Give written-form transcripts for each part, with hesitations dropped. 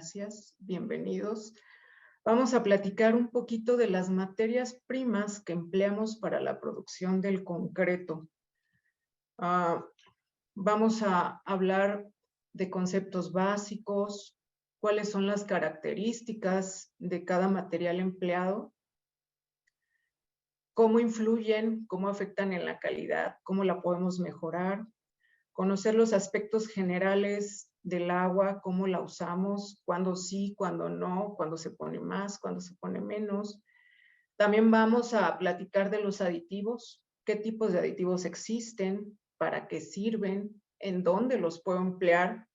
gracias, bienvenidos. Vamos a platicar un poquito de las materias primas que empleamos para la producción del concreto. Vamos a hablar de conceptos básicos, cuáles son las características de cada material empleado, cómo influyen, cómo afectan en la calidad, cómo la podemos mejorar, conocer los aspectos generales del agua, cómo la usamos, cuándo sí, cuándo no, cuándo se pone más, cuándo se pone menos. También vamos a platicar de los aditivos, qué tipos de aditivos existen, para qué sirven, en dónde los puedo emplear.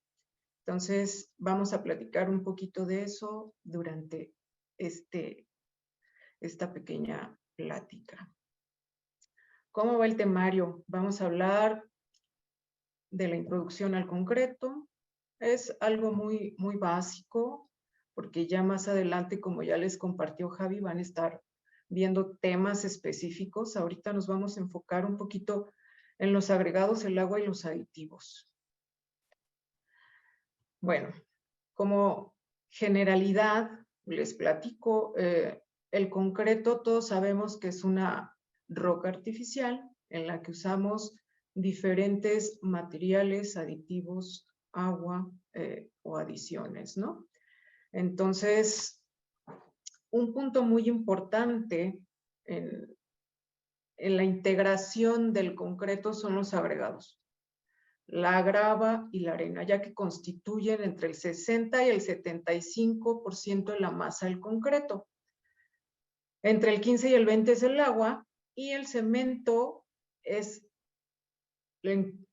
Entonces, vamos a platicar un poquito de eso durante esta pequeña plática. ¿Cómo va el temario? Vamos a hablar de la introducción al concreto. Es algo muy básico, porque ya más adelante, como ya les compartió Javi, van a estar viendo temas específicos. Ahorita nos vamos a enfocar un poquito en los agregados, el agua y los aditivos. Bueno, como generalidad, les platico, el concreto todos sabemos que es una roca artificial en la que usamos diferentes materiales, aditivos, agua o adiciones, ¿no? Entonces, un punto muy importante en la integración del concreto son los agregados. La grava y la arena, ya que constituyen entre el 60 y el 75% de la masa del concreto. Entre el 15 y el 20 es el agua, y el cemento es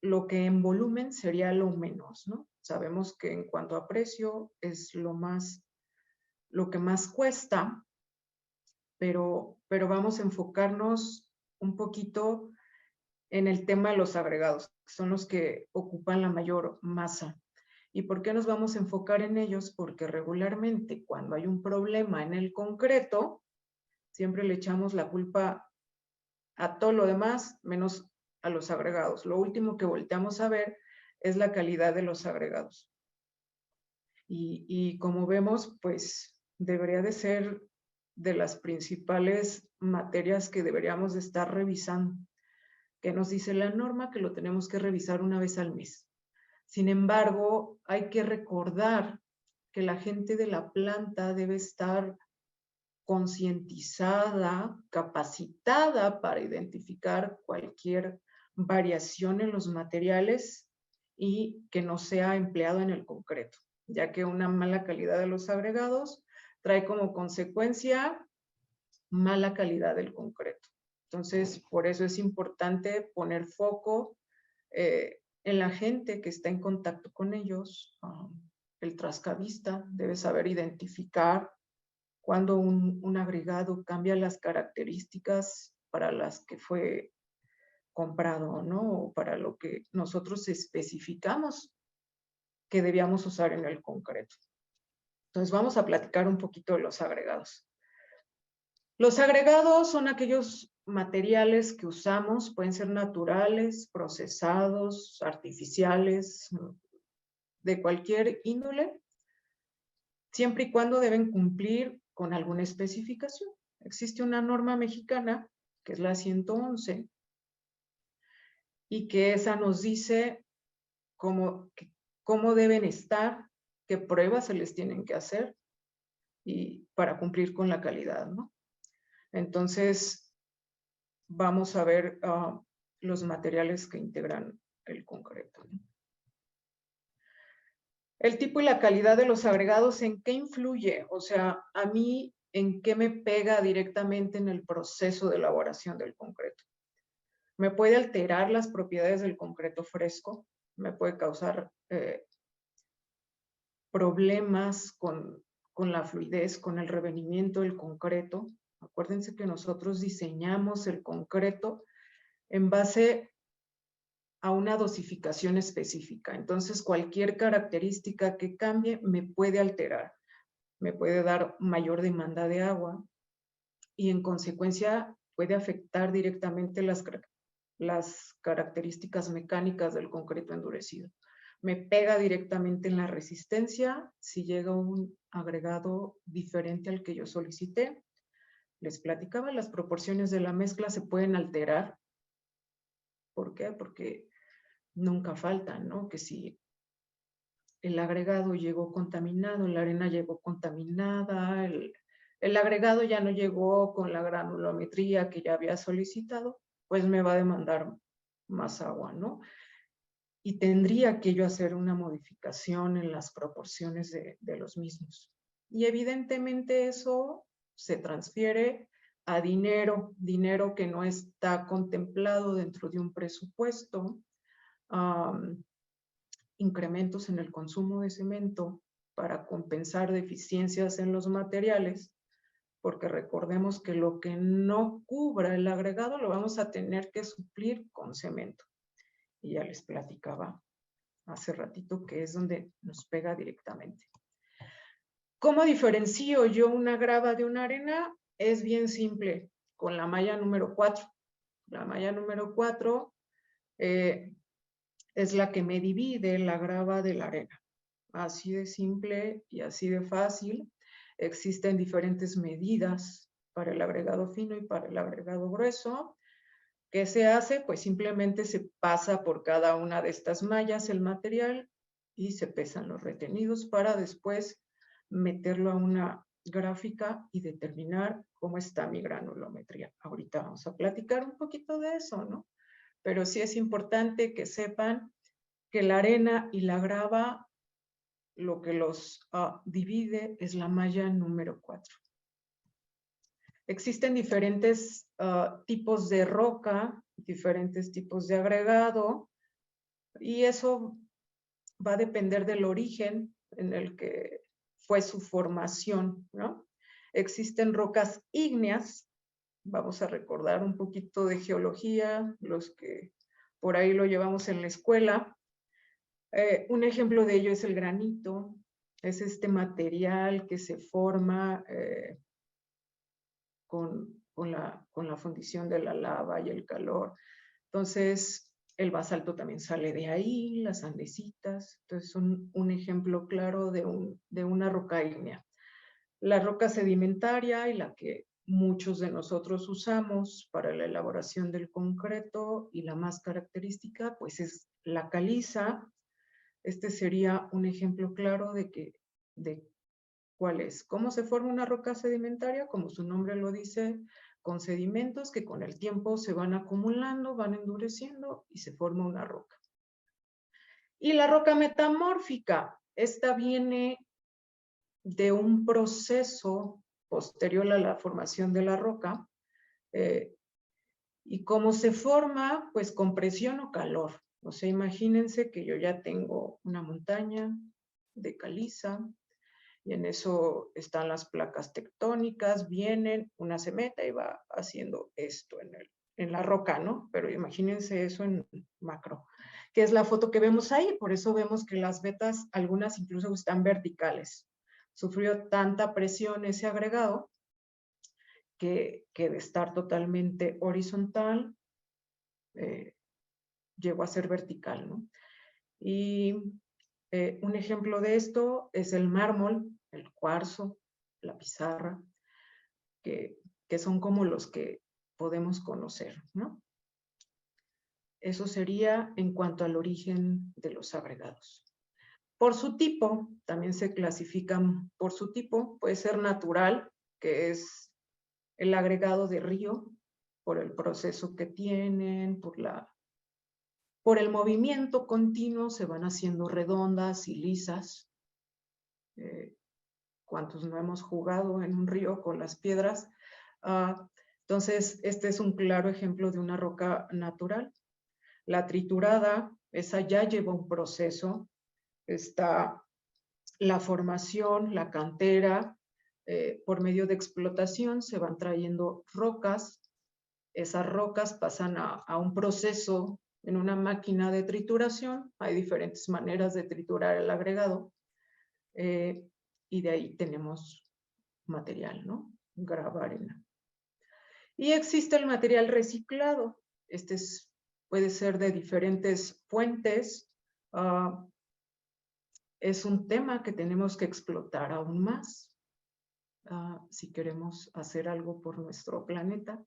lo que en volumen sería lo menos, ¿no? Sabemos que en cuanto a precio es lo que más cuesta, pero vamos a enfocarnos un poquito en el tema de los agregados, que son los que ocupan la mayor masa. ¿Y por qué nos vamos a enfocar en ellos? Porque regularmente cuando hay un problema en el concreto, siempre le echamos la culpa a todo lo demás, menos a los agregados. Lo último que volteamos a ver es la calidad de los agregados. Y como vemos, pues debería de ser de las principales materias que deberíamos de estar revisando, que nos dice la norma que lo tenemos que revisar una vez al mes. Sin embargo, hay que recordar que la gente de la planta debe estar concientizada, capacitada para identificar cualquier variación en los materiales y que no sea empleado en el concreto, ya que una mala calidad de los agregados trae como consecuencia mala calidad del concreto. Entonces, por eso es importante poner foco en la gente que está en contacto con ellos. El trascabista debe saber identificar cuando un agregado cambia las características para las que fue comprado, ¿no? O para lo que nosotros especificamos que debíamos usar en el concreto. Entonces, vamos a platicar un poquito de los agregados. Los agregados son aquellos materiales que usamos, pueden ser naturales, procesados, artificiales, de cualquier índole, siempre y cuando deben cumplir con alguna especificación. Existe una norma mexicana, que es la 111, y que esa nos dice cómo deben estar, qué pruebas se les tienen que hacer y para cumplir con la calidad, ¿no? Entonces, vamos a ver los materiales que integran el concreto, ¿no? El tipo y la calidad de los agregados, ¿en qué influye? O sea, a mí, ¿en qué me pega directamente en el proceso de elaboración del concreto? Me puede alterar las propiedades del concreto fresco, me puede causar problemas con la fluidez, con el revenimiento del concreto. Acuérdense que nosotros diseñamos el concreto en base a una dosificación específica. Entonces, cualquier característica que cambie me puede alterar, me puede dar mayor demanda de agua y en consecuencia puede afectar directamente las características mecánicas del concreto endurecido. me pega directamente en la resistencia si llega un agregado diferente al que yo solicité. Les platicaba, las proporciones de la mezcla se pueden alterar. ¿Por qué? Porque nunca faltan, ¿no? Que si el agregado llegó contaminado, la arena llegó contaminada, el agregado ya no llegó con la granulometría que ya había solicitado, pues me va a demandar más agua, ¿no? Y tendría que yo hacer una modificación en las proporciones de los mismos. Y evidentemente eso se transfiere a dinero que no está contemplado dentro de un presupuesto, incrementos en el consumo de cemento para compensar deficiencias en los materiales, porque recordemos que lo que no cubra el agregado lo vamos a tener que suplir con cemento. Y ya les platicaba hace ratito que es donde nos pega directamente. ¿Cómo diferencio yo una grava de una arena? Es bien simple, con la malla número 4. La malla número 4 es la que me divide la grava de la arena. Así de simple y así de fácil. Existen diferentes medidas para el agregado fino y para el agregado grueso. ¿Qué se hace? Pues simplemente se pasa por cada una de estas mallas el material y se pesan los retenidos para después meterlo a una gráfica y determinar cómo está mi granulometría. Ahorita vamos a platicar un poquito de eso, ¿no? Pero sí es importante que sepan que la arena y la grava, lo que los divide es la malla número 4. Existen diferentes tipos de roca, diferentes tipos de agregado, y eso va a depender del origen en el que fue su formación, ¿no? Existen rocas ígneas, vamos a recordar un poquito de geología, los que por ahí lo llevamos en la escuela. Un ejemplo de ello es el granito, es este material que se forma con la fundición de la lava y el calor. Entonces, el basalto también sale de ahí, las andesitas. Entonces, son un ejemplo claro de una roca ígnea. La roca sedimentaria y la que muchos de nosotros usamos para la elaboración del concreto y la más característica, pues es la caliza. Este sería un ejemplo claro de cuál es. ¿Cómo se forma una roca sedimentaria? Como su nombre lo dice, con sedimentos que con el tiempo se van acumulando, van endureciendo y se forma una roca. Y la roca metamórfica, esta viene de un proceso posterior a la formación de la roca. ¿Y cómo se forma? Pues con presión o calor. O sea, imagínense que yo ya tengo una montaña de caliza, y en eso están las placas tectónicas, vienen, una se mete y va haciendo esto en la roca, ¿no? Pero imagínense eso en macro, que es la foto que vemos ahí. Por eso vemos que las vetas, algunas incluso están verticales. Sufrió tanta presión ese agregado que de estar totalmente horizontal, llegó a ser vertical, ¿no? Y un ejemplo de esto es el mármol, el cuarzo, la pizarra, que son como los que podemos conocer, ¿no? Eso sería en cuanto al origen de los agregados. Por su tipo, también se clasifican por su tipo. Puede ser natural, que es el agregado de río, por el proceso que tienen, por el movimiento continuo, se van haciendo redondas y lisas. ¿Cuántos no hemos jugado en un río con las piedras? Entonces, este es un claro ejemplo de una roca natural. La triturada, esa ya lleva un proceso. Está la formación, la cantera, por medio de explotación se van trayendo rocas. Esas rocas pasan a un proceso en una máquina de trituración. Hay diferentes maneras de triturar el agregado. Y de ahí tenemos material, ¿no? Grava, arena. Y existe el material reciclado. Puede ser de diferentes fuentes. es un tema que tenemos que explotar aún más si queremos hacer algo por nuestro planeta.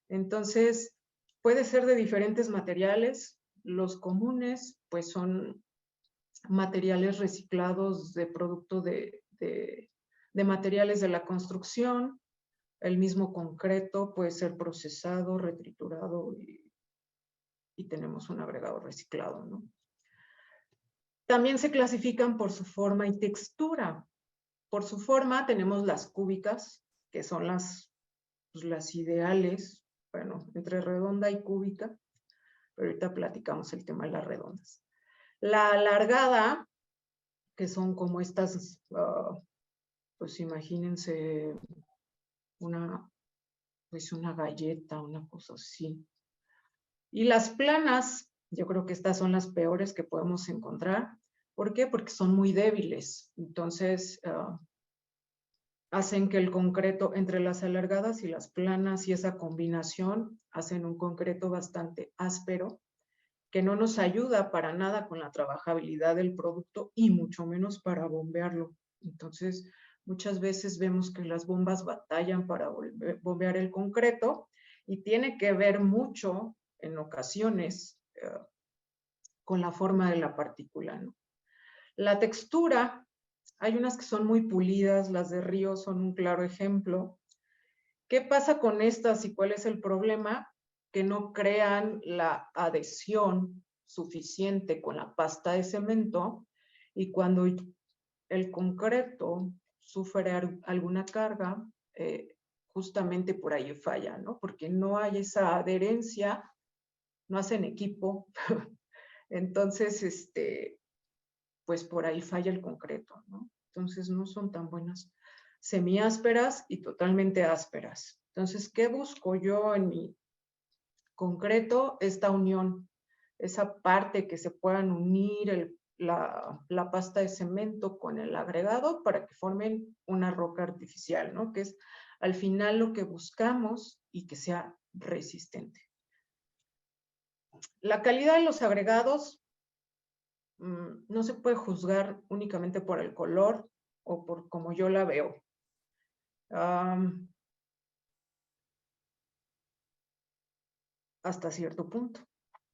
Entonces, puede ser de diferentes materiales. Los comunes, pues son materiales reciclados de producto de materiales de la construcción. El mismo concreto puede ser procesado, retriturado y tenemos un agregado reciclado, ¿no? También se clasifican por su forma y textura. Por su forma tenemos las cúbicas, que son las ideales, bueno, entre redonda y cúbica, pero ahorita platicamos el tema de las redondas. La alargada, que son como estas, pues imagínense pues una galleta, una cosa así. Y las planas, yo creo que estas son las peores que podemos encontrar. ¿Por qué? Porque son muy débiles. Entonces, hacen que el concreto, entre las alargadas y las planas y esa combinación, hacen un concreto bastante áspero, que no nos ayuda para nada con la trabajabilidad del producto y mucho menos para bombearlo. Entonces, muchas veces vemos que las bombas batallan para bombear el concreto y tiene que ver mucho, en ocasiones, con la forma de la partícula, ¿no? La textura, hay unas que son muy pulidas, las de Río son un claro ejemplo. ¿Qué pasa con estas y cuál es el problema? Que no crean la adhesión suficiente con la pasta de cemento y cuando el concreto sufre alguna carga, justamente por ahí falla, ¿no? Porque no hay esa adherencia, no hacen equipo. Entonces, pues por ahí falla el concreto, ¿no? Entonces no son tan buenas, semiásperas y totalmente ásperas. Entonces, ¿qué busco yo en mi concreto? Esta unión, esa parte que se puedan unir la pasta de cemento con el agregado para que formen una roca artificial, ¿no? Que es al final lo que buscamos y que sea resistente. La calidad de los agregados no se puede juzgar únicamente por el color o por cómo yo la veo. Hasta cierto punto,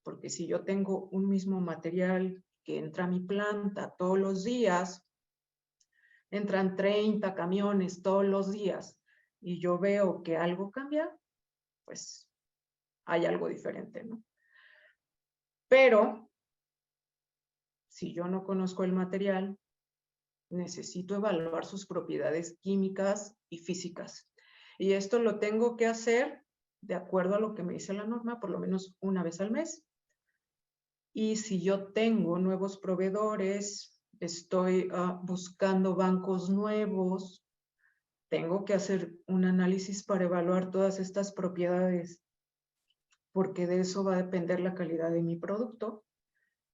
porque si yo tengo un mismo material que entra a mi planta todos los días, entran 30 camiones todos los días y yo veo que algo cambia, pues hay algo diferente, ¿no? Pero si yo no conozco el material, necesito evaluar sus propiedades químicas y físicas. Y esto lo tengo que hacer de acuerdo a lo que me dice la norma, por lo menos una vez al mes. Y si yo tengo nuevos proveedores, estoy buscando bancos nuevos, tengo que hacer un análisis para evaluar todas estas propiedades, porque de eso va a depender la calidad de mi producto.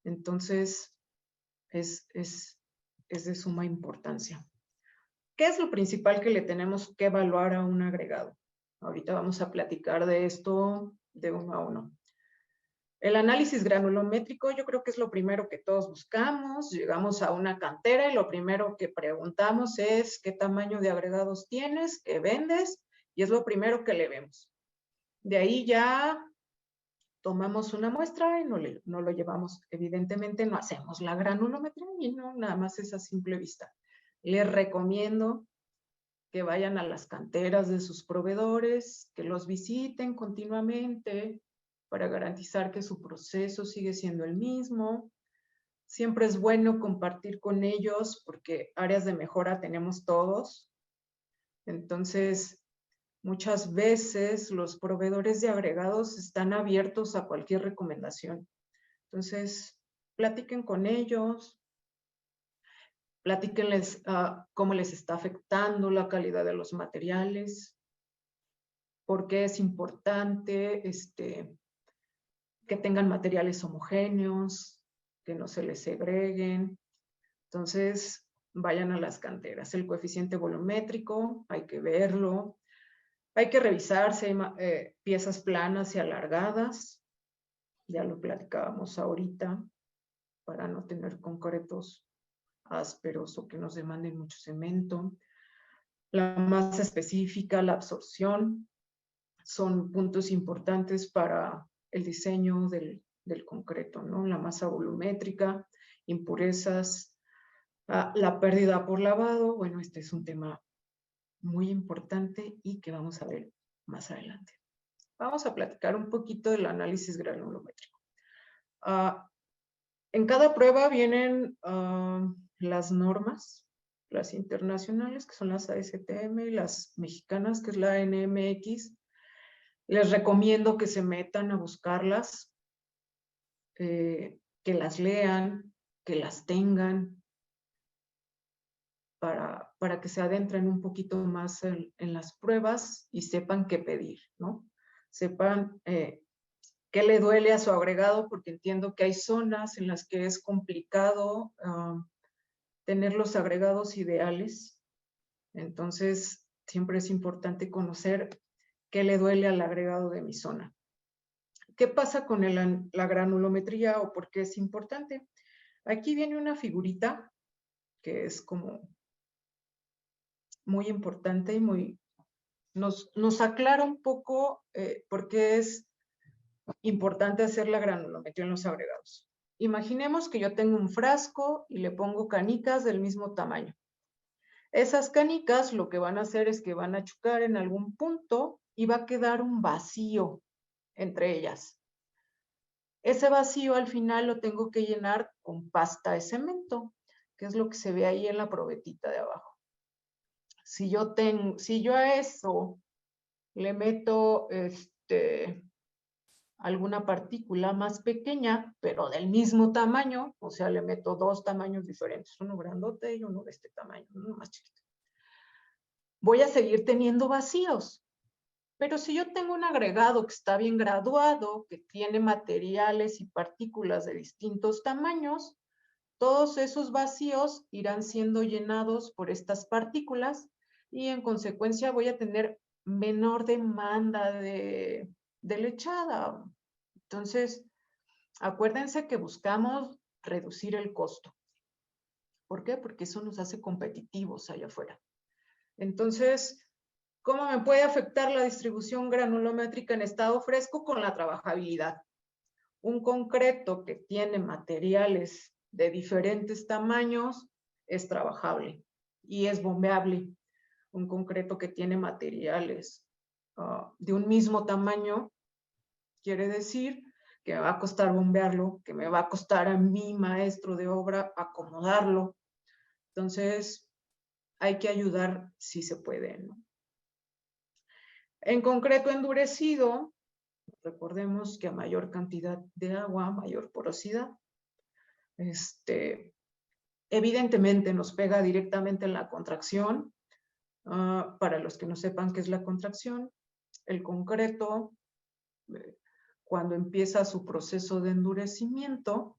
Entonces, es de suma importancia. ¿Qué es lo principal que le tenemos que evaluar a un agregado? Ahorita vamos a platicar de esto de uno a uno. El análisis granulométrico yo creo que es lo primero que todos buscamos. Llegamos a una cantera y lo primero que preguntamos es qué tamaño de agregados tienes, qué vendes, y es lo primero que le vemos. De ahí ya tomamos una muestra y no lo llevamos. Evidentemente no hacemos la granulometría y no, nada más es a simple vista. Les recomiendo que vayan a las canteras de sus proveedores, que los visiten continuamente para garantizar que su proceso sigue siendo el mismo. Siempre es bueno compartir con ellos porque áreas de mejora tenemos todos. Entonces, muchas veces los proveedores de agregados están abiertos a cualquier recomendación. Entonces, platiquen con ellos, platíquenles cómo les está afectando la calidad de los materiales, por qué es importante que tengan materiales homogéneos, que no se les segreguen. Entonces, vayan a las canteras. El coeficiente volumétrico, hay que verlo. Hay que revisar si hay piezas planas y alargadas. Ya lo platicábamos ahorita, para no tener concretos ásperos o que nos demanden mucho cemento. La masa específica, la absorción, son puntos importantes para el diseño del concreto, ¿no? La masa volumétrica, impurezas, la pérdida por lavado. Bueno, este es un tema muy importante y que vamos a ver más adelante. Vamos a platicar un poquito del análisis granulométrico. En cada prueba vienen las normas, las internacionales, que son las ASTM, y las mexicanas, que es la NMX. Les recomiendo que se metan a buscarlas, que las lean, que las tengan, para que se adentren un poquito más en las pruebas y sepan qué pedir, ¿no? Sepan qué le duele a su agregado, porque entiendo que hay zonas en las que es complicado tener los agregados ideales. Entonces, siempre es importante conocer qué le duele al agregado de mi zona. ¿Qué pasa con la granulometría o por qué es importante? Aquí viene una figurita que es como muy importante y nos aclara un poco por qué es importante hacer la granulometría en los agregados. Imaginemos que yo tengo un frasco y le pongo canicas del mismo tamaño. Esas canicas lo que van a hacer es que van a chocar en algún punto y va a quedar un vacío entre ellas. Ese vacío al final lo tengo que llenar con pasta de cemento, que es lo que se ve ahí en la probetita de abajo. Si yo a eso le meto alguna partícula más pequeña, pero del mismo tamaño, o sea, le meto dos tamaños diferentes, uno grandote y uno de este tamaño, uno más chiquito, voy a seguir teniendo vacíos. Pero si yo tengo un agregado que está bien graduado, que tiene materiales y partículas de distintos tamaños, todos esos vacíos irán siendo llenados por estas partículas y en consecuencia voy a tener menor demanda de lechada. Entonces, acuérdense que buscamos reducir el costo. ¿Por qué? Porque eso nos hace competitivos allá afuera. Entonces, ¿cómo me puede afectar la distribución granulométrica en estado fresco? Con la trabajabilidad. Un concreto que tiene materiales de diferentes tamaños es trabajable y es bombeable. Un concreto que tiene materiales de un mismo tamaño quiere decir que me va a costar bombearlo, que me va a costar a mi maestro de obra acomodarlo. Entonces, hay que ayudar si se puede, ¿no? En concreto endurecido, recordemos que a mayor cantidad de agua, mayor porosidad. Evidentemente nos pega directamente en la contracción. Para los que no sepan qué es la contracción, el concreto, cuando empieza su proceso de endurecimiento,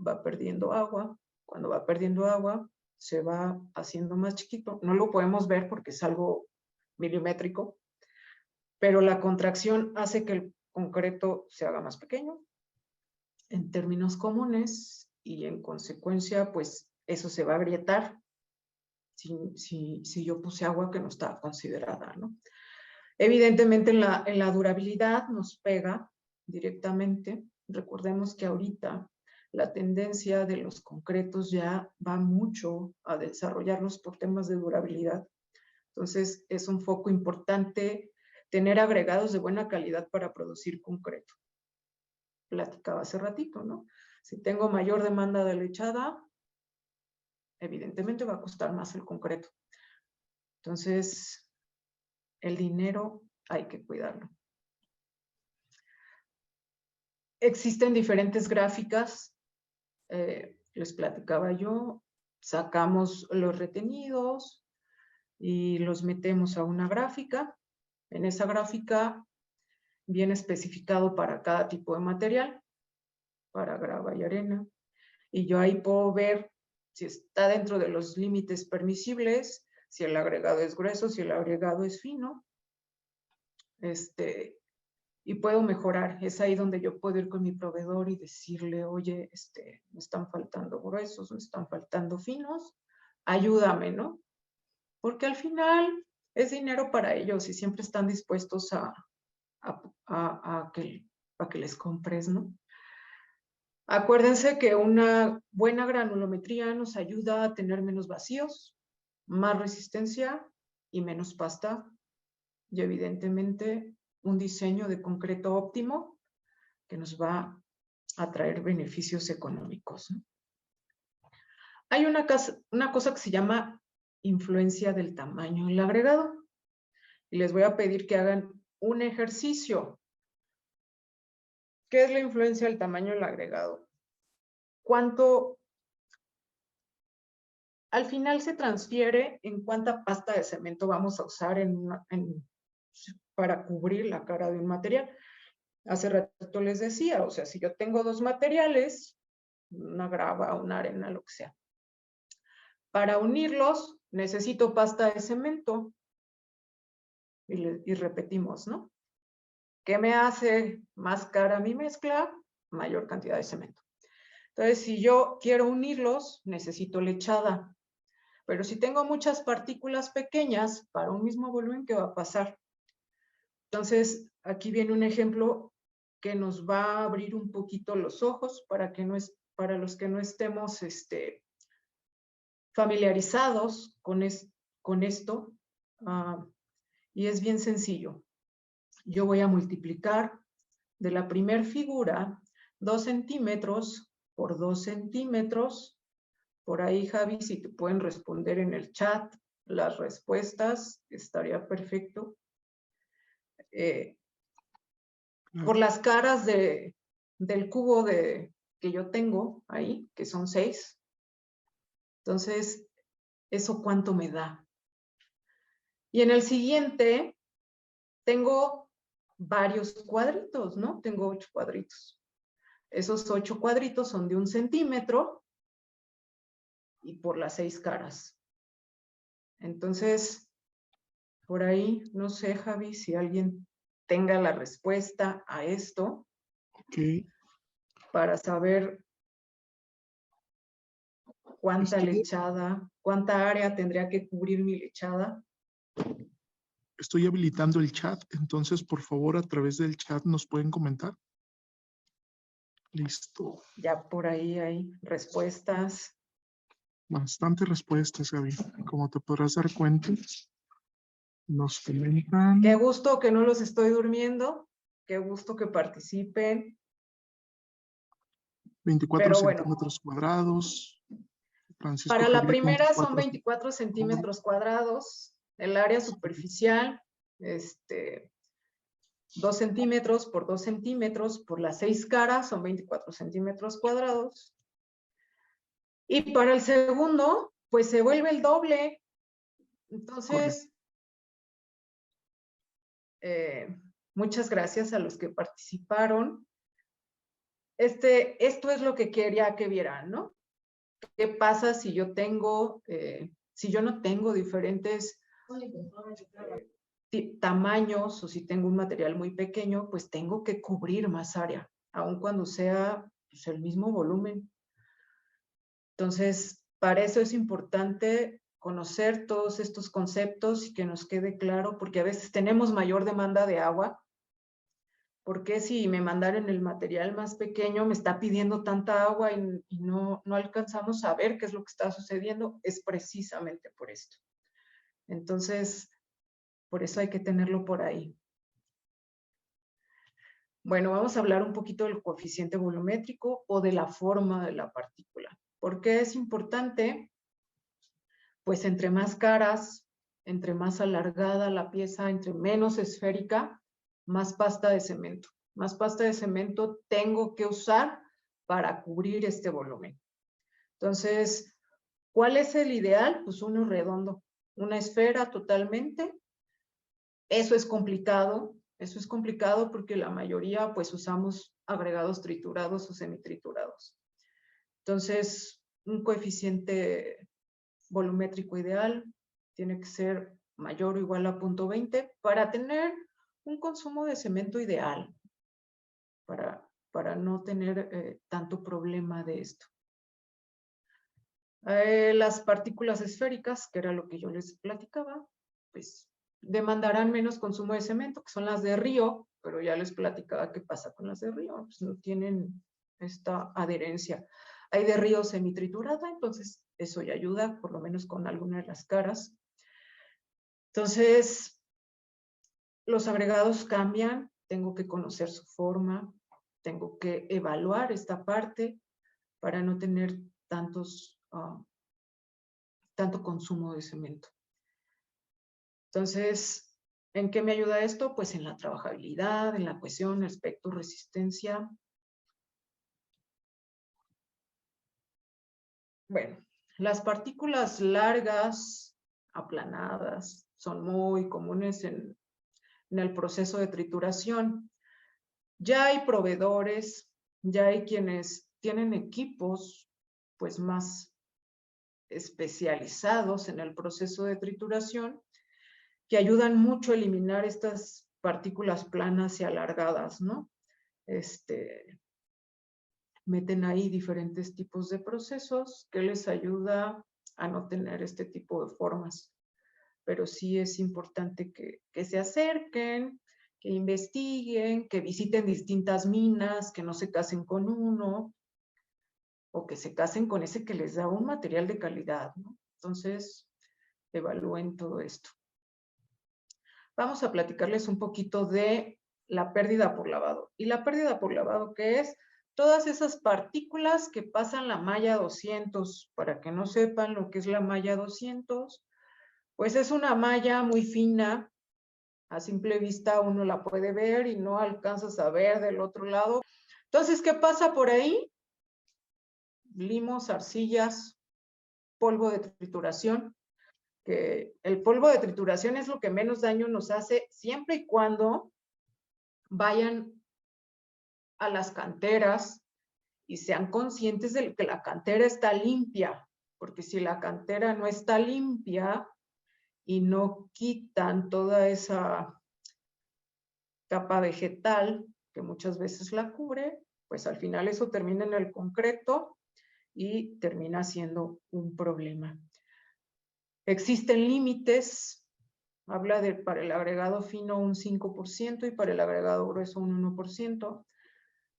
va perdiendo agua. Cuando va perdiendo agua, se va haciendo más chiquito. No lo podemos ver porque es algo milimétrico, pero la contracción hace que el concreto se haga más pequeño en términos comunes y en consecuencia, pues eso se va a agrietar si yo puse agua que no estaba considerada, ¿no? Evidentemente en la durabilidad nos pega directamente. Recordemos que ahorita la tendencia de los concretos ya va mucho a desarrollarlos por temas de durabilidad. Entonces es un foco importante tener agregados de buena calidad para producir concreto. Platicaba hace ratito, ¿no? Si tengo mayor demanda de lechada, evidentemente va a costar más el concreto. Entonces, el dinero hay que cuidarlo. Existen diferentes gráficas, les platicaba yo, sacamos los retenidos y los metemos a una gráfica. En esa gráfica viene especificado para cada tipo de material, para grava y arena, y yo ahí puedo ver si está dentro de los límites permisibles, si el agregado es grueso, si el agregado es fino, y puedo mejorar. Es ahí donde yo puedo ir con mi proveedor y decirle, oye, me están faltando gruesos, me están faltando finos, ayúdame, ¿no? Porque al final es dinero para ellos y siempre están dispuestos a que les compres, ¿no? Acuérdense que una buena granulometría nos ayuda a tener menos vacíos, más resistencia y menos pasta. Y evidentemente un diseño de concreto óptimo que nos va a traer beneficios económicos, ¿no? Hay una cosa que se llama influencia del tamaño del agregado. Y les voy a pedir que hagan un ejercicio. ¿Qué es la influencia del tamaño del agregado? ¿Cuánto al final se transfiere en cuánta pasta de cemento vamos a usar para cubrir la cara de un material? Hace rato les decía, o sea, si yo tengo dos materiales, una grava, una arena, lo que sea, para unirlos necesito pasta de cemento. Y repetimos, ¿no? ¿Qué me hace más cara mi mezcla? Mayor cantidad de cemento. Entonces, si yo quiero unirlos, necesito lechada. Pero si tengo muchas partículas pequeñas para un mismo volumen, ¿qué va a pasar? Entonces, aquí viene un ejemplo que nos va a abrir un poquito los ojos para los que no estemos familiarizados con esto. Y es bien sencillo. Yo voy a multiplicar de la primer figura 2 centímetros por 2 centímetros. Por ahí, Javi, si te pueden responder en el chat las respuestas, estaría perfecto. Por las caras del cubo que yo tengo ahí, que son 6. Entonces, ¿eso cuánto me da? Y en el siguiente, tengo varios cuadritos, ¿no? Tengo 8 cuadritos. Esos 8 cuadritos son de 1 centímetro y por las 6 caras. Entonces, por ahí, no sé, Javi, si alguien tenga la respuesta a esto. Ok. Para saber cuánta lechada, cuánta área tendría que cubrir mi lechada. Estoy habilitando el chat, entonces por favor a través del chat nos pueden comentar. Listo. Ya por ahí hay respuestas. Bastantes respuestas, Gaby. Como te podrás dar cuenta, nos comentan. Qué gusto que no los estoy durmiendo. Qué gusto que participen. 24 Pero bueno, centímetros cuadrados. Francisco para la Javier, primera son 24 24 centímetros cuadrados. El área superficial, 2 centímetros por 2 centímetros por las 6 caras son 24 centímetros cuadrados. Y para el segundo, pues se vuelve el doble. Entonces, muchas gracias a los que participaron. Esto es lo que quería que vieran, ¿no? ¿Qué pasa si yo no tengo diferentes tamaños o si tengo un material muy pequeño, pues tengo que cubrir más área, aun cuando sea pues, el mismo volumen. Entonces, para eso es importante conocer todos estos conceptos y que nos quede claro, porque a veces tenemos mayor demanda de agua. ¿Por qué si me mandaron el material más pequeño me está pidiendo tanta agua y no alcanzamos a ver qué es lo que está sucediendo? Es precisamente por esto. Entonces, por eso hay que tenerlo por ahí. Bueno, vamos a hablar un poquito del coeficiente volumétrico o de la forma de la partícula. ¿Por qué es importante? Pues entre más caras, entre más alargada la pieza, entre menos esférica, más pasta de cemento. Más pasta de cemento tengo que usar para cubrir este volumen. Entonces, ¿cuál es el ideal? Pues uno redondo, una esfera totalmente. Eso es complicado porque la mayoría pues usamos agregados triturados o semitriturados. Entonces, un coeficiente volumétrico ideal tiene que ser mayor o igual a 0.20 para tener un consumo de cemento ideal para no tener tanto problema de esto. Las partículas esféricas, que era lo que yo les platicaba, pues demandarán menos consumo de cemento, que son las de río, pero ya les platicaba qué pasa con las de río, pues no tienen esta adherencia. Hay de río semitriturada, entonces eso ya ayuda, por lo menos con alguna de las caras. Entonces, los agregados cambian, tengo que conocer su forma, tengo que evaluar esta parte para no tener tanto consumo de cemento. Entonces, ¿en qué me ayuda esto? Pues en la trabajabilidad, en la cohesión, aspecto, resistencia. Bueno, las partículas largas, aplanadas, son muy comunes en el proceso de trituración. Ya hay proveedores, ya hay quienes tienen equipos pues más especializados en el proceso de trituración que ayudan mucho a eliminar estas partículas planas y alargadas, ¿no? Meten ahí diferentes tipos de procesos que les ayuda a no tener este tipo de formas. Pero sí es importante que se acerquen, que investiguen, que visiten distintas minas, que no se casen con uno, o que se casen con ese que les da un material de calidad, ¿no? Entonces, evalúen todo esto. Vamos a platicarles un poquito de la pérdida por lavado. ¿Y la pérdida por lavado qué es? Todas esas partículas que pasan la malla 200. Para que no sepan lo que es la malla 200, pues es una malla muy fina. A simple vista uno la puede ver y no alcanzas a ver del otro lado. Entonces, ¿qué pasa por ahí? Limos, arcillas, polvo de trituración. Que el polvo de trituración es lo que menos daño nos hace siempre y cuando vayan a las canteras y sean conscientes de que la cantera está limpia, porque si la cantera no está limpia y no quitan toda esa capa vegetal que muchas veces la cubre, pues al final eso termina en el concreto y termina siendo un problema. Existen límites, habla de para el agregado fino un 5% y para el agregado grueso un 1%.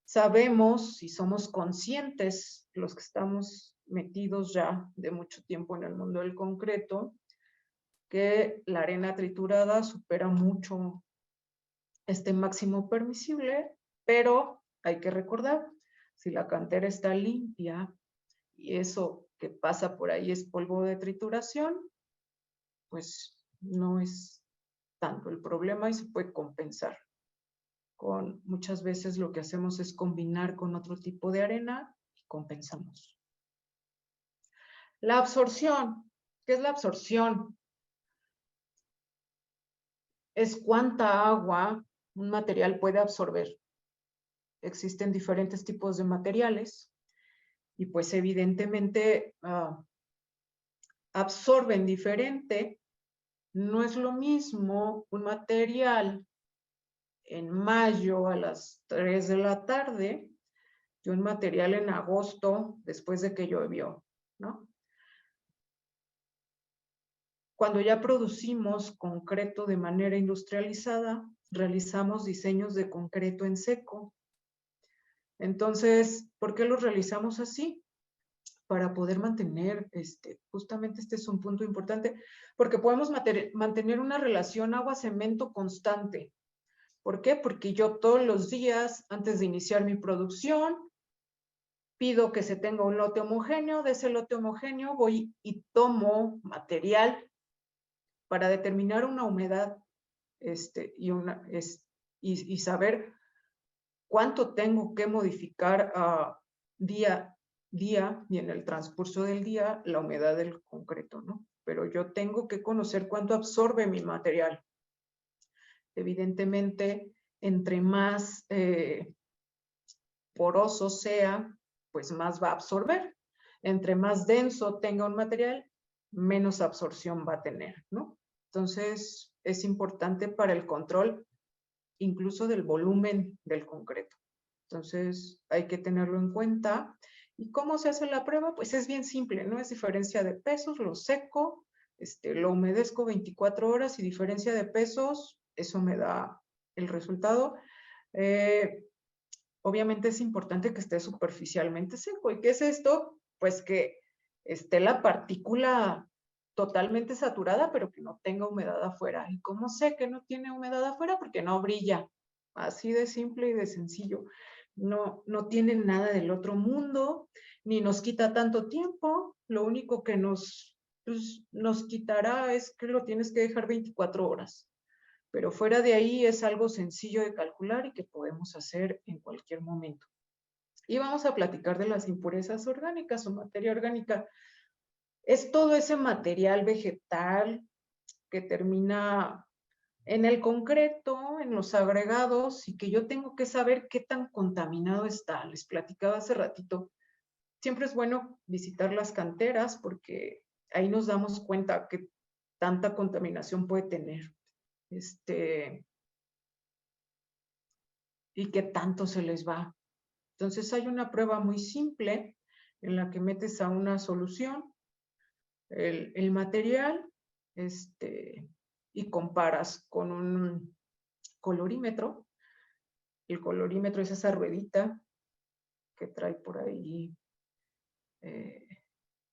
Sabemos y somos conscientes, los que estamos metidos ya de mucho tiempo en el mundo del concreto, que la arena triturada supera mucho este máximo permisible, pero hay que recordar, si la cantera está limpia y eso que pasa por ahí es polvo de trituración, pues no es tanto el problema y se puede compensar. Muchas veces lo que hacemos es combinar con otro tipo de arena y compensamos. La absorción. ¿Qué es la absorción? Es cuánta agua un material puede absorber. Existen diferentes tipos de materiales y pues evidentemente absorben diferente. No es lo mismo un material en mayo a las 3 de la tarde que un material en agosto después de que llovió, ¿no? Cuando ya producimos concreto de manera industrializada, realizamos diseños de concreto en seco. Entonces, ¿por qué los realizamos así? Para poder mantener, justamente este es un punto importante, porque podemos mantener una relación agua-cemento constante. ¿Por qué? Porque yo todos los días, antes de iniciar mi producción, pido que se tenga un lote homogéneo. De ese lote homogéneo voy y tomo material para determinar una humedad y saber cuánto tengo que modificar día y en el transcurso del día la humedad del concreto, ¿no? Pero yo tengo que conocer cuánto absorbe mi material. Evidentemente, entre más poroso sea, pues más va a absorber. Entre más denso tenga un material, menos absorción va a tener, ¿no? Entonces, es importante para el control incluso del volumen del concreto. Entonces, hay que tenerlo en cuenta. ¿Y cómo se hace la prueba? Pues es bien simple, ¿no? Es diferencia de pesos, lo seco, lo humedezco 24 horas y diferencia de pesos, eso me da el resultado. Obviamente es importante que esté superficialmente seco. ¿Y qué es esto? Pues que esté la partícula totalmente saturada, pero que no tenga humedad afuera. ¿Y cómo sé que no tiene humedad afuera? Porque no brilla. Así de simple y de sencillo. No tiene nada del otro mundo, ni nos quita tanto tiempo. Lo único que nos quitará es que lo tienes que dejar 24 horas. Pero fuera de ahí es algo sencillo de calcular y que podemos hacer en cualquier momento. Y vamos a platicar de las impurezas orgánicas o materia orgánica. Es todo ese material vegetal que termina en el concreto, en los agregados, y que yo tengo que saber qué tan contaminado está. Les platicaba hace ratito. Siempre es bueno visitar las canteras porque ahí nos damos cuenta qué tanta contaminación puede tener. Y qué tanto se les va. Entonces hay una prueba muy simple en la que metes a una solución el material y comparas con un colorímetro. El colorímetro es esa ruedita que trae por ahí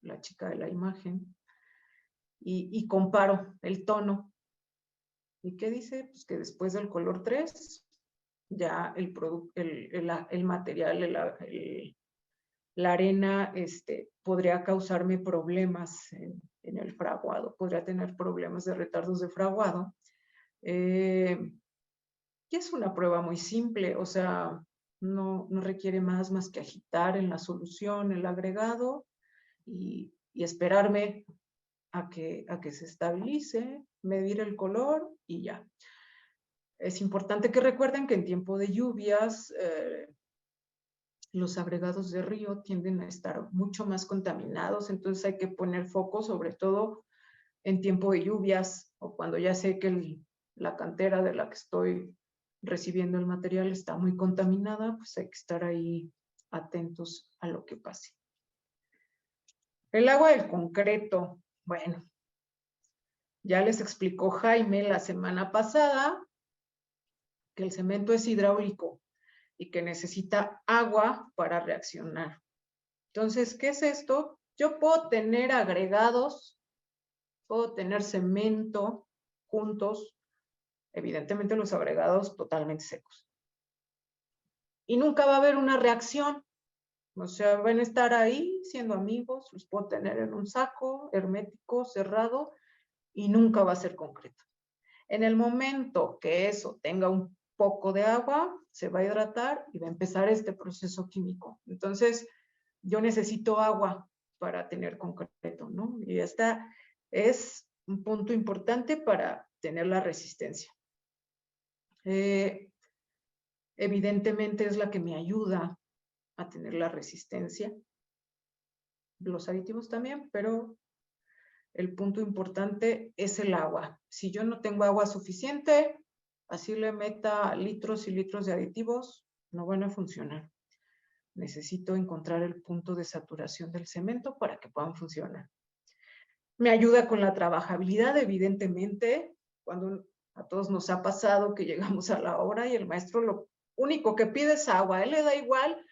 la chica de la imagen. Y comparo el tono. ¿Y qué dice? Pues que después del color 3, ya el material, la arena podría causarme problemas en el fraguado, podría tener problemas de retardos de fraguado. Y es una prueba muy simple, o sea, no requiere más que agitar en la solución el agregado y esperarme a que se estabilice, medir el color y ya. Es importante que recuerden que en tiempo de lluvias los agregados de río tienden a estar mucho más contaminados, entonces hay que poner foco sobre todo en tiempo de lluvias o cuando ya sé que la cantera de la que estoy recibiendo el material está muy contaminada, pues hay que estar ahí atentos a lo que pase. El agua del concreto, bueno, ya les explicó Jaime la semana pasada que el cemento es hidráulico y que necesita agua para reaccionar. Entonces, ¿qué es esto? Yo puedo tener agregados, puedo tener cemento juntos, evidentemente los agregados totalmente secos. Y nunca va a haber una reacción. O sea, van a estar ahí siendo amigos, los puedo tener en un saco hermético, cerrado, y nunca va a ser concreto. En el momento que eso tenga un poco de agua, se va a hidratar y va a empezar este proceso químico. Entonces, yo necesito agua para tener concreto, ¿no? Y esta es un punto importante para tener la resistencia. Evidentemente es la que me ayuda a tener la resistencia. Los aditivos también, pero el punto importante es el agua. Si yo no tengo agua suficiente, así le meta litros y litros de aditivos, no van a funcionar. Necesito encontrar el punto de saturación del cemento para que puedan funcionar. Me ayuda con la trabajabilidad, evidentemente, cuando a todos nos ha pasado que llegamos a la obra y el maestro lo único que pide es agua. A él le da igual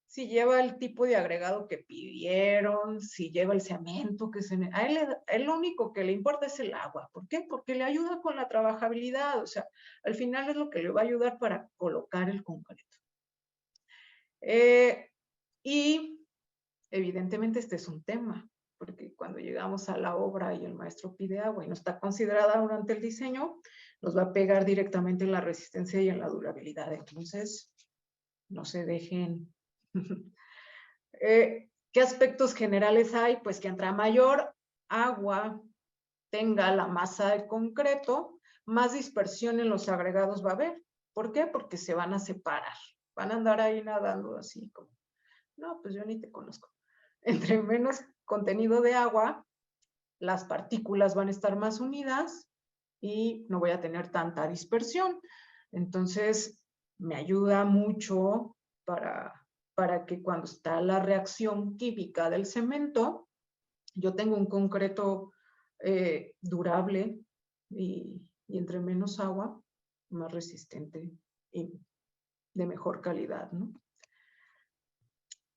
si lleva el tipo de agregado que pidieron, si lleva el cemento que se... A él lo único que le importa es el agua. ¿Por qué? Porque le ayuda con la trabajabilidad. O sea, al final es lo que le va a ayudar para colocar el concreto. Y evidentemente este es un tema, porque cuando llegamos a la obra y el maestro pide agua y no está considerada durante el diseño, nos va a pegar directamente en la resistencia y en la durabilidad. Entonces, no se dejen. ¿Qué aspectos generales hay? Pues que entre mayor agua tenga la masa de concreto, más dispersión en los agregados va a haber. ¿Por qué? Porque se van a separar. Van a andar ahí nadando así como, no, pues yo ni te conozco. Entre menos contenido de agua, las partículas van a estar más unidas y no voy a tener tanta dispersión. Entonces, me ayuda mucho para que cuando está la reacción química del cemento, yo tengo un concreto durable y entre menos agua, más resistente y de mejor calidad, ¿no?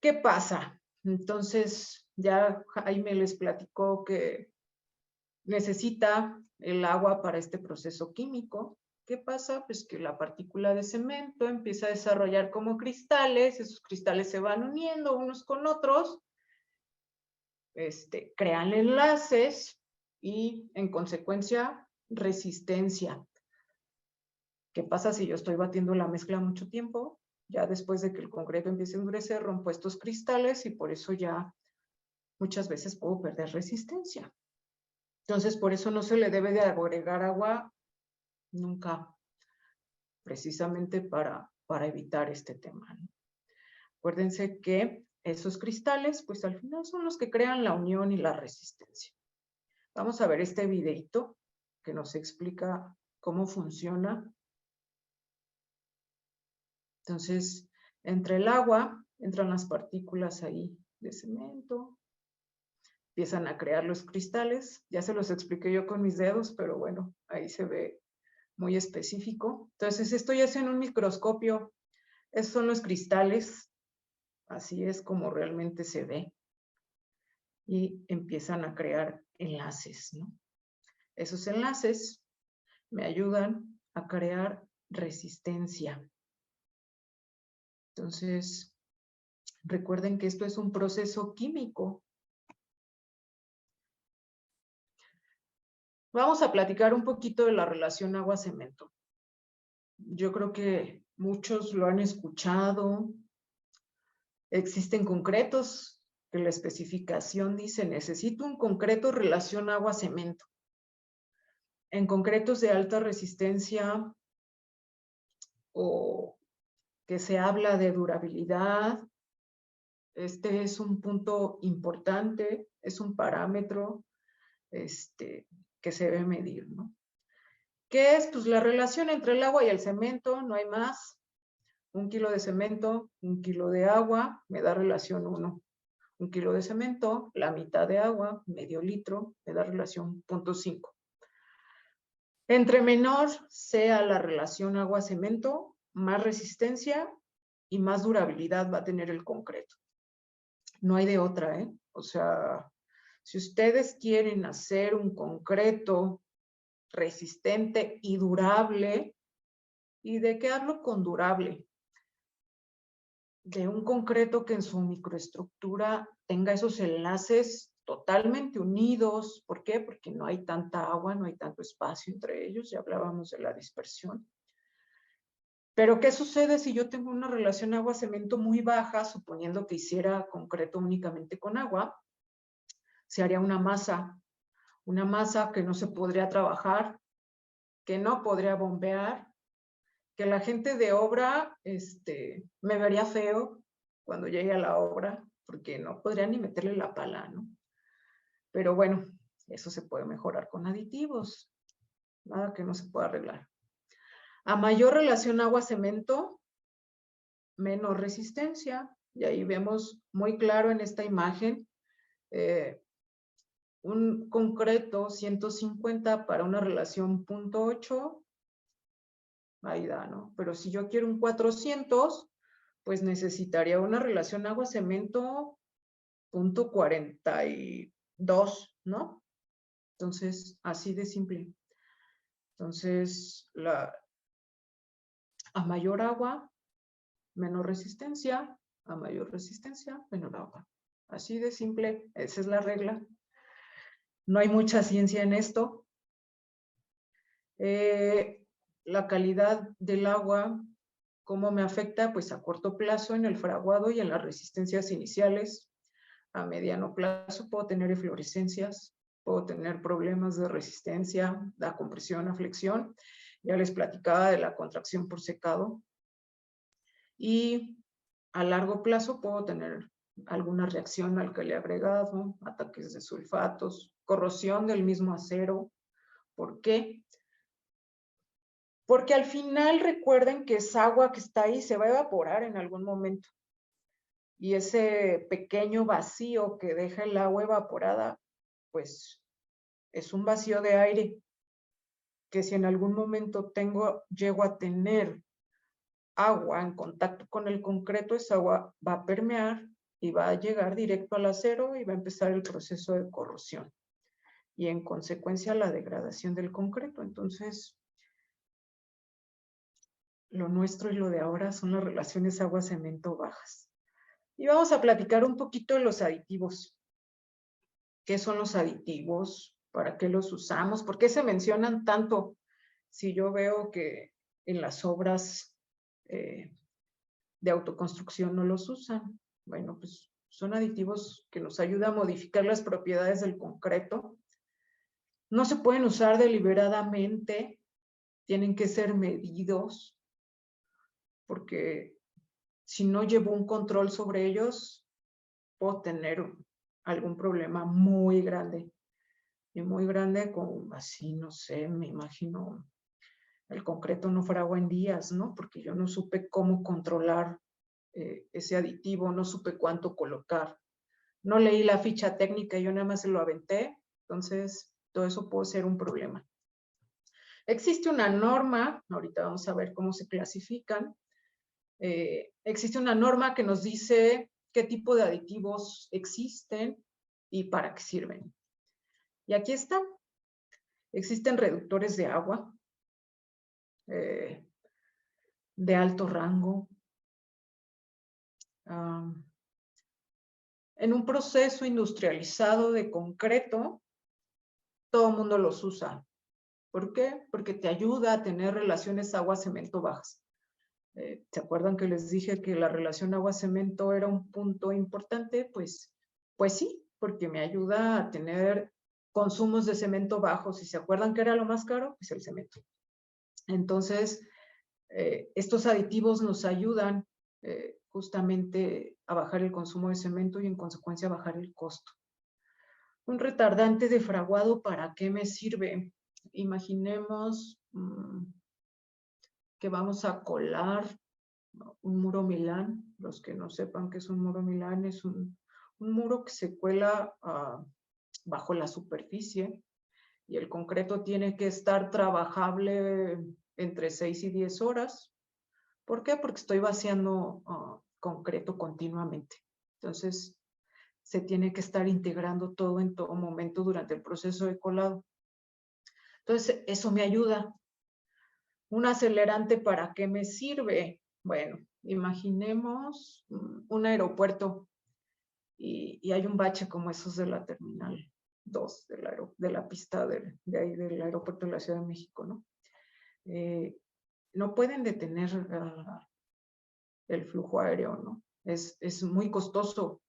¿Qué pasa? Entonces, ya Jaime les platicó que necesita el agua para este proceso químico. ¿Qué pasa? Pues que la partícula de cemento empieza a desarrollar como cristales, esos cristales se van uniendo unos con otros, crean enlaces y en consecuencia resistencia. ¿Qué pasa si yo estoy batiendo la mezcla mucho tiempo? Ya después de que el concreto empiece a endurecer, rompo estos cristales y por eso ya muchas veces puedo perder resistencia. Entonces, por eso no se le debe de agregar agua nunca, precisamente para evitar este tema, ¿no? Acuérdense que esos cristales, pues al final son los que crean la unión y la resistencia. Vamos a ver este videito que nos explica cómo funciona. Entonces, entre el agua, entran las partículas ahí de cemento, empiezan a crear los cristales. Ya se los expliqué yo con mis dedos, pero bueno, ahí se ve muy específico. Entonces, esto ya es en un microscopio. Estos son los cristales. Así es como realmente se ve. Y empiezan a crear enlaces, ¿no? Esos enlaces me ayudan a crear resistencia. Entonces, recuerden que esto es un proceso químico. Vamos a platicar un poquito de la relación agua-cemento. Yo creo que muchos lo han escuchado. Existen concretos que la especificación dice, necesito un concreto relación agua-cemento. En concretos de alta resistencia o que se habla de durabilidad, este es un punto importante, es un parámetro que se debe medir, ¿no? ¿Qué es? Pues la relación entre el agua y el cemento, no hay más. 1 kilo de cemento, 1 kilo de agua, me da relación 1. 1 kilo de cemento, la mitad de agua, medio litro, me da relación 0.5. Entre menor sea la relación agua-cemento, más resistencia y más durabilidad va a tener el concreto. No hay de otra, ¿eh? O sea, si ustedes quieren hacer un concreto resistente y durable, ¿y de qué hablo con durable? De un concreto que en su microestructura tenga esos enlaces totalmente unidos. ¿Por qué? Porque no hay tanta agua, no hay tanto espacio entre ellos, ya hablábamos de la dispersión. Pero, ¿qué sucede si yo tengo una relación agua-cemento muy baja, suponiendo que hiciera concreto únicamente con agua? Se haría una masa que no se podría trabajar, que no podría bombear, que la gente de obra me vería feo cuando llegue a la obra, porque no podría ni meterle la pala, ¿no? Pero bueno, eso se puede mejorar con aditivos, nada que no se pueda arreglar. A mayor relación agua-cemento, menos resistencia, y ahí vemos muy claro en esta imagen un concreto 150 para una relación 0.8, ahí da, ¿no? Pero si yo quiero un 400, pues necesitaría una relación agua-cemento 0.42, ¿no? Entonces, así de simple. Entonces, a mayor agua, menor resistencia, a mayor resistencia, menor agua. Así de simple, esa es la regla. No hay mucha ciencia en esto. La calidad del agua, ¿cómo me afecta? Pues a corto plazo en el fraguado y en las resistencias iniciales. A mediano plazo puedo tener eflorescencias, puedo tener problemas de resistencia, la compresión, a flexión. Ya les platicaba de la contracción por secado. Y a largo plazo puedo tener alguna reacción alcali agregado, ataques de sulfatos, corrosión del mismo acero. ¿Por qué? Porque al final recuerden que esa agua que está ahí se va a evaporar en algún momento. Y ese pequeño vacío que deja el agua evaporada, pues es un vacío de aire que si en algún momento llego a tener agua en contacto con el concreto, esa agua va a permear y va a llegar directo al acero y va a empezar el proceso de corrosión y en consecuencia la degradación del concreto. Entonces, lo nuestro y lo de ahora son las relaciones agua-cemento bajas. Y vamos a platicar un poquito de los aditivos. ¿Qué son los aditivos? ¿Para qué los usamos? ¿Por qué se mencionan tanto? Si yo veo que en las obras de autoconstrucción no los usan. Bueno, pues son aditivos que nos ayudan a modificar las propiedades del concreto. No se pueden usar deliberadamente, tienen que ser medidos, porque si no llevo un control sobre ellos, puedo tener algún problema muy grande. Y muy grande, como así, no sé, me imagino el concreto no fragua en días, ¿no? Porque yo no supe cómo controlar ese aditivo, no supe cuánto colocar. No leí la ficha técnica, yo nada más se lo aventé, entonces todo eso puede ser un problema. Existe una norma, ahorita vamos a ver cómo se clasifican. Existe una norma que nos dice qué tipo de aditivos existen y para qué sirven. Y aquí está. Existen reductores de agua de alto rango. En un proceso industrializado de concreto, todo el mundo los usa. ¿Por qué? Porque te ayuda a tener relaciones agua-cemento bajas. ¿Se acuerdan que les dije que la relación agua-cemento era un punto importante? Pues sí, porque me ayuda a tener consumos de cemento bajos. ¿Y se acuerdan que era lo más caro? Pues el cemento. Entonces, estos aditivos nos ayudan justamente a bajar el consumo de cemento y en consecuencia a bajar el costo. Un retardante de fraguado, ¿para qué me sirve? Imaginemos que vamos a colar un muro Milán. Los que no sepan qué es un muro Milán, es un muro que se cuela bajo la superficie y el concreto tiene que estar trabajable entre 6 y 10 horas. ¿Por qué? Porque estoy vaciando concreto continuamente. Entonces, se tiene que estar integrando todo en todo momento durante el proceso de colado. Entonces, eso me ayuda. ¿Un acelerante para qué me sirve? Bueno, imaginemos un aeropuerto y hay un bache como esos de la Terminal 2, de la pista de ahí del aeropuerto de la Ciudad de México, ¿no? No pueden detener el flujo aéreo, ¿no? Es muy costoso.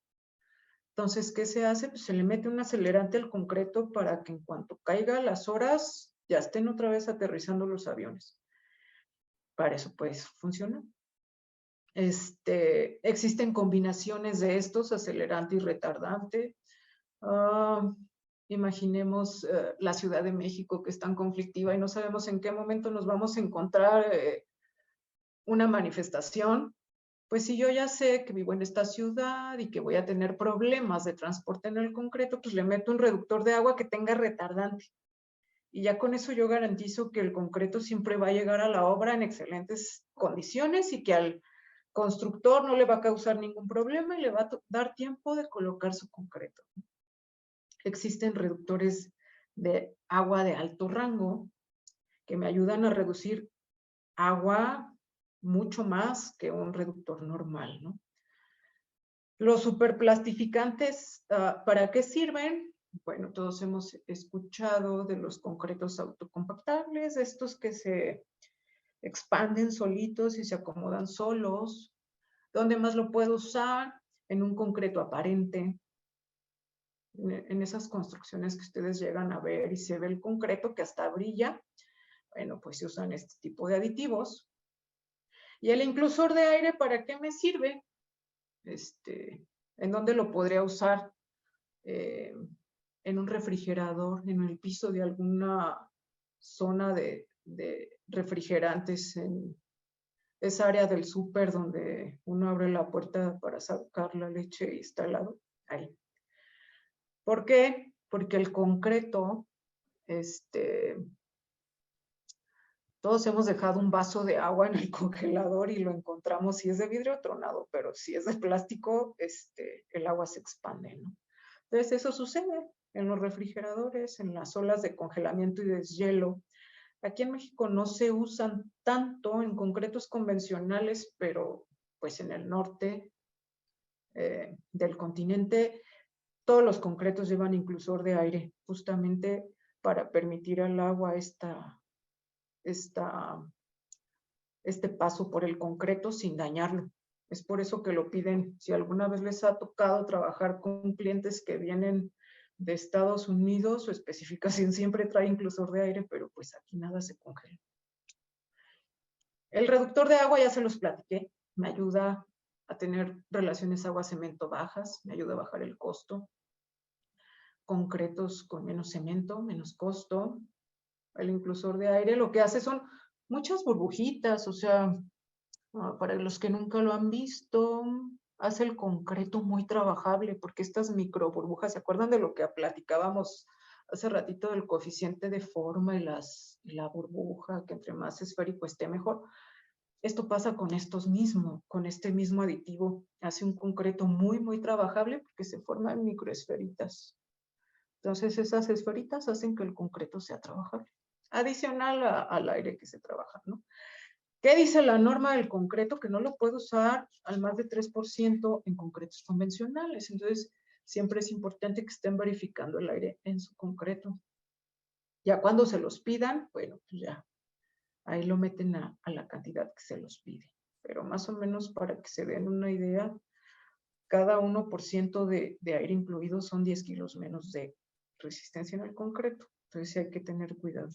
Entonces, ¿qué se hace? Pues se le mete un acelerante al concreto para que en cuanto caiga las horas, ya estén otra vez aterrizando los aviones. Para eso, pues, funciona. Existen combinaciones de estos, acelerante y retardante. Imaginemos la Ciudad de México que es tan conflictiva y no sabemos en qué momento nos vamos a encontrar una manifestación. Pues si yo ya sé que vivo en esta ciudad y que voy a tener problemas de transporte en el concreto, pues le meto un reductor de agua que tenga retardante. Y ya con eso yo garantizo que el concreto siempre va a llegar a la obra en excelentes condiciones y que al constructor no le va a causar ningún problema y le va a dar tiempo de colocar su concreto. Existen reductores de agua de alto rango que me ayudan a reducir agua mucho más que un reductor normal, ¿no? Los superplastificantes, ¿para qué sirven? Bueno, todos hemos escuchado de los concretos autocompactables, estos que se expanden solitos y se acomodan solos. ¿Dónde más lo puedo usar? En un concreto aparente. En esas construcciones que ustedes llegan a ver y se ve el concreto que hasta brilla, bueno, pues se usan este tipo de aditivos. ¿Y el inclusor de aire para qué me sirve? ¿En dónde lo podría usar? En un refrigerador, en el piso de alguna zona de refrigerantes en esa área del súper donde uno abre la puerta para sacar la leche y está helado. Ahí. ¿Por qué? Porque el concreto, todos hemos dejado un vaso de agua en el congelador y lo encontramos, si es de vidrio, tronado, pero si es de plástico, el agua se expande, ¿no? Entonces eso sucede en los refrigeradores, en las olas de congelamiento y deshielo. Aquí en México no se usan tanto en concretos convencionales, pero pues en el norte del continente todos los concretos llevan inclusor de aire, justamente para permitir al agua este paso por el concreto sin dañarlo. Es por eso que lo piden. Si alguna vez les ha tocado trabajar con clientes que vienen de Estados Unidos, su especificación siempre trae inclusor de aire, pero pues aquí nada se congela. El reductor de agua ya se los platiqué. Me ayuda a tener relaciones agua-cemento bajas, me ayuda a bajar el costo. Concretos con menos cemento, menos costo. El inclusor de aire lo que hace son muchas burbujitas, o sea, para los que nunca lo han visto, hace el concreto muy trabajable, porque estas micro burbujas, ¿se acuerdan de lo que platicábamos hace ratito del coeficiente de forma y la burbuja, que entre más esférico esté mejor? Esto pasa con con este mismo aditivo, hace un concreto muy, muy trabajable porque se forman microesferitas. Entonces esas esferitas hacen que el concreto sea trabajable, adicional al aire que se trabaja, ¿no? ¿Qué dice la norma del concreto? Que no lo puede usar al más de 3% en concretos convencionales. Entonces, siempre es importante que estén verificando el aire en su concreto. Ya cuando se los pidan, bueno, pues ya, ahí lo meten a la cantidad que se los pide. Pero más o menos para que se den una idea, cada 1% de aire incluido son 10 kilos menos de resistencia en el concreto. Entonces sí hay que tener cuidado.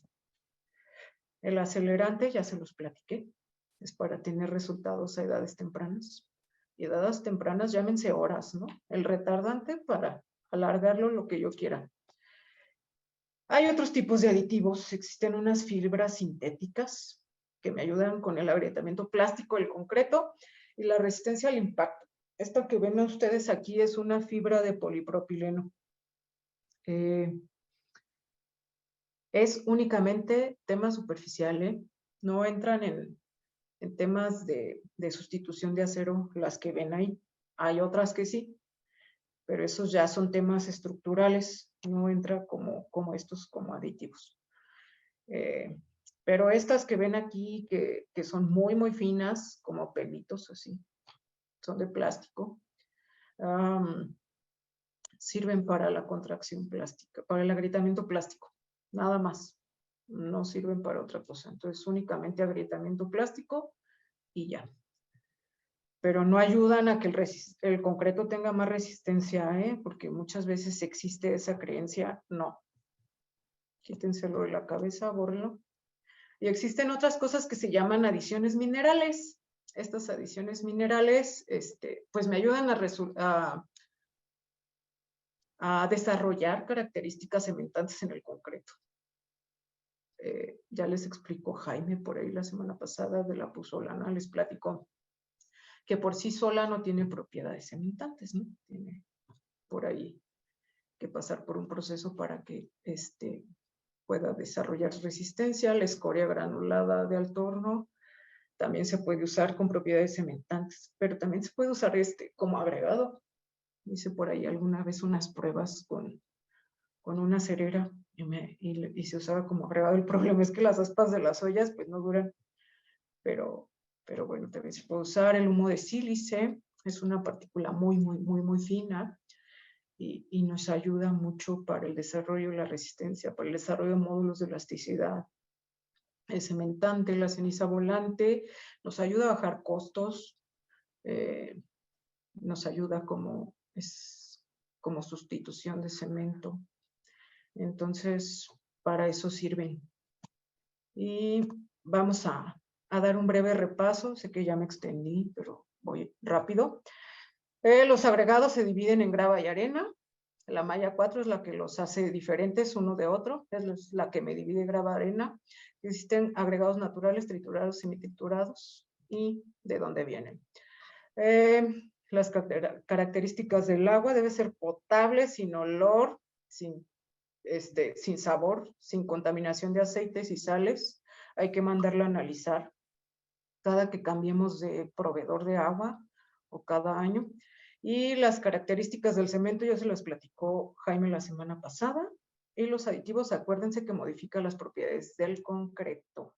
El acelerante ya se los platiqué. Es para tener resultados a edades tempranas. Y edades tempranas llámense horas, ¿no? El retardante para alargarlo lo que yo quiera. Hay otros tipos de aditivos. Existen unas fibras sintéticas que me ayudan con el agrietamiento plástico del concreto y la resistencia al impacto. Esto que ven ustedes aquí es una fibra de polipropileno. Es únicamente tema superficial, no entran en temas de sustitución de acero las que ven ahí. Hay otras que sí, pero esos ya son temas estructurales, no entra como estos como aditivos. Pero estas que ven aquí, que son muy, muy finas, como pelitos así, son de plástico, sirven para la contracción plástica, para el agrietamiento plástico, nada más. No sirven para otra cosa. Entonces, únicamente agrietamiento plástico y ya. Pero no ayudan a que el concreto tenga más resistencia, porque muchas veces existe esa creencia. No. Quítenselo de la cabeza, bórrenlo. Y existen otras cosas que se llaman adiciones minerales. Estas adiciones minerales, pues me ayudan a desarrollar características cementantes en el concreto. Ya les explicó Jaime por ahí la semana pasada de la puzolana, les platicó que por sí sola no tiene propiedades cementantes, ¿no? Tiene por ahí que pasar por un proceso para que pueda desarrollar resistencia. La escoria granulada de alto horno también se puede usar con propiedades cementantes, pero también se puede usar como agregado. Hice por ahí alguna vez unas pruebas con una cerera y se usaba como agregado. El problema es que las aspas de las ollas pues no duran, pero bueno, también se puede usar. El humo de sílice, es una partícula muy, muy, muy, muy fina y nos ayuda mucho para el desarrollo de la resistencia, para el desarrollo de módulos de elasticidad. El cementante, la ceniza volante, nos ayuda a bajar costos, nos ayuda como sustitución de cemento. Entonces, para eso sirven. Y vamos a dar un breve repaso. Sé que ya me extendí, pero voy rápido. Los agregados se dividen en grava y arena. La malla 4 es la que los hace diferentes uno de otro. Es la que me divide grava arena. Existen agregados naturales, triturados, semitriturados y de dónde vienen. Las características del agua: debe ser potable, sin olor, sin sabor, sin contaminación de aceites y sales. Hay que mandarla a analizar cada que cambiemos de proveedor de agua o cada año. Y las características del cemento ya se las platicó Jaime la semana pasada. Y los aditivos, acuérdense que modifican las propiedades del concreto.